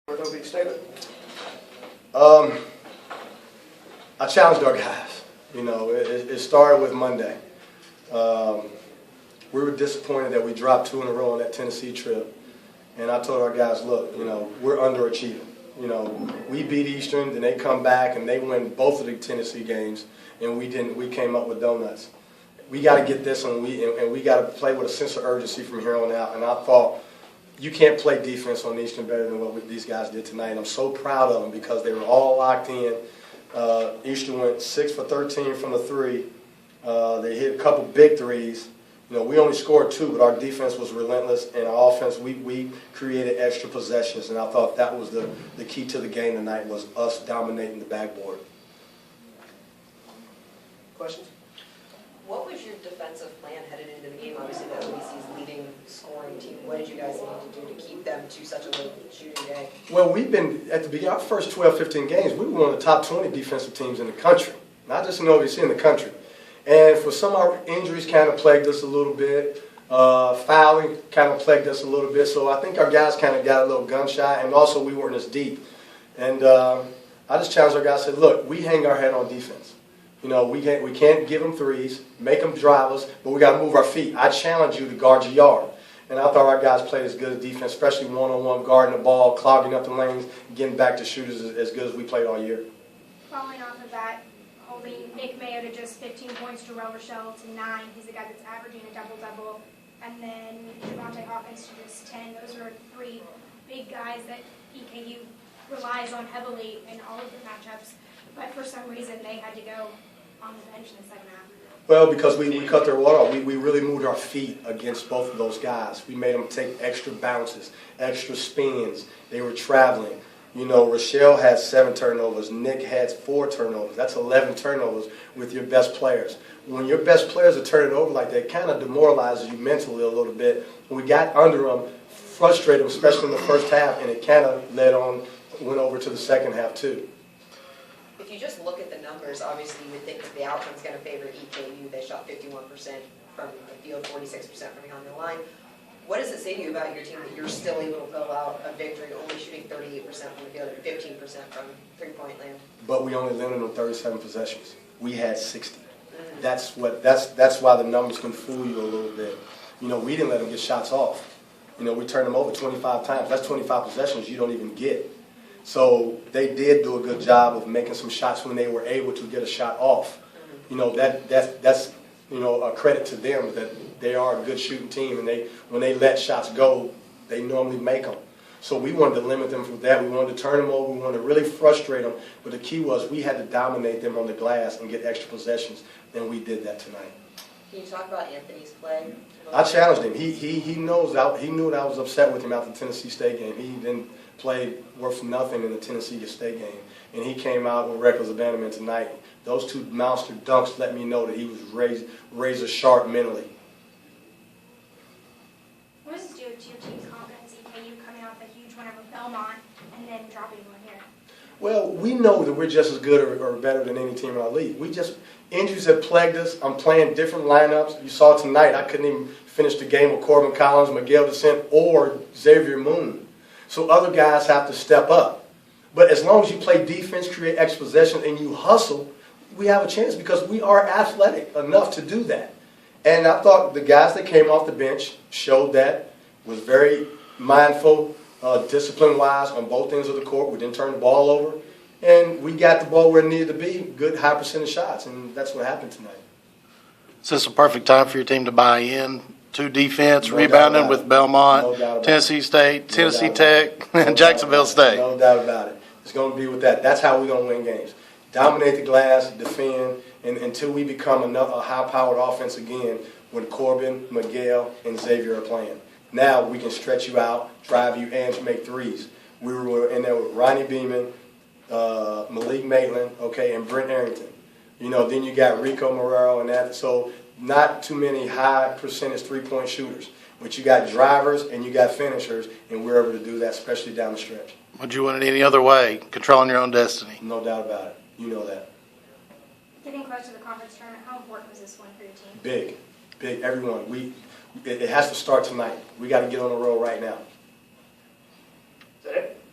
Morehead State? I challenged our guys. You know, it started with Monday. We were disappointed that we dropped 2 in a row on that Tennessee trip. And I told our guys, look, you know, we're underachieving. You know, we beat Eastern, then they come back and they win both of the Tennessee games, and we didn't. We came up with donuts. We got to get this, and we got to play with a sense of urgency from here on out. And I thought, you can't play defense on Eastern better than what these guys did tonight. And I'm so proud of them because they were all locked in. Eastern went 6 for 13 from the 3. They hit a couple big threes. You know, we only scored 2, but our defense was relentless, and our offense, we created extra possessions, and I thought that was the key to the game tonight, was us dominating the backboard. Questions? What was your defensive plan headed into the game? Obviously, the OVC's leading scoring team. What did you guys need to do to keep them to such a low shooting day? Well, we've been, at the beginning, our first 12, 15 games, we were one of the top 20 defensive teams in the country, not just in OVC, in the country. And for some of our injuries kind of plagued us a little bit. Fouling kind of plagued us a little bit. So I think our guys kind of got a little gun shy, and also we weren't as deep. And I just challenged our guys, said, look, we hang our head on defense. You know, we can't give them threes, make them drive us, but we got to move our feet. I challenge you to guard your yard. And I thought our guys played as good as defense, especially one-on-one, guarding the ball, clogging up the lanes, getting back to shooters as good as we played all year. Following off of that, holding Nick Mayo to just 15 points, Jarrell Rochelle to 9. He's the guy that's averaging a double-double. And then Javante Hawkins to just 10. Those are 3 big guys that EKU relies on heavily in all of the matchups. But for some reason, they had to go on the bench in the second half. Well, because we cut their water off. We really moved our feet against both of those guys. We made them take extra bounces, extra spins. They were traveling. You know, Rochelle had 7 turnovers. Nick had 4 turnovers. That's 11 turnovers with your best players. When your best players are turning over like that, it kind of demoralizes you mentally a little bit. We got under them, frustrated them, especially in the first half, and it kind of went over to the second half too. If you just look at the numbers, obviously you would think that the outcome's going to favor EKU. They shot 51% from the field, 46% from behind the line. What does it say to you about your team that you're still able to pull out a victory, only shooting 38% from the field and 15% from three-point land? But we only limited them 37 possessions. We had 60. That's why the numbers can fool you a little bit. You know, we didn't let them get shots off. You know, we turned them over 25 times. That's 25 possessions you don't even get. So they did do a good job of making some shots when they were able to get a shot off. You know, that's you know, a credit to them that they are a good shooting team, and when they let shots go, they normally make them. So we wanted to limit them from that. We wanted to turn them over. We wanted to really frustrate them. But the key was we had to dominate them on the glass and get extra possessions, and we did that tonight. Can you talk about Anthony's play? I challenged him. He knew that I was upset with him after the Tennessee State game. He didn't play worth nothing in the Tennessee State game, and he came out with reckless abandonment tonight. Those 2 monster dunks let me know that he was razor sharp mentally. What does it do to your team's confidence, EKU coming off a huge win over Belmont and then dropping one here? Well, we know that we're just as good or better than any team in our league. Injuries have plagued us. I'm playing different lineups. You saw tonight, I couldn't even finish the game with Corbin Collins, Miguel DeSint, or Xavier Moon. So other guys have to step up. But as long as you play defense, create extra possessions, and you hustle, we have a chance because we are athletic enough to do that. And I thought the guys that came off the bench showed that, was very mindful, discipline-wise on both ends of the court. We didn't turn the ball over. And we got the ball where it needed to be, good high percentage shots, and that's what happened tonight. Is this a perfect time for your team to buy in to defense, rebounding with Belmont, Tennessee State, Tennessee Tech, and Jacksonville State? No doubt about it. It's going to be with that. That's how we're going to win games. Dominate the glass, defend, and until we become a high-powered offense again when Corbin, Miguel, and Xavier are playing. Now we can stretch you out, drive you, and make threes. We were in there with Ronnie Beeman, Malik Maitland, okay, and Brent Arrington. You know, then you got Rico Marrero and that. So not too many high percentage three-point shooters. But you got drivers and you got finishers, and we're able to do that, especially down the stretch. Would you win it any other way, controlling your own destiny? No doubt about it. You know that. Getting close to the conference tournament, how important was this one for your team? Big. Big. Everyone. It has to start tonight. We got to get on the road right now. Is that it?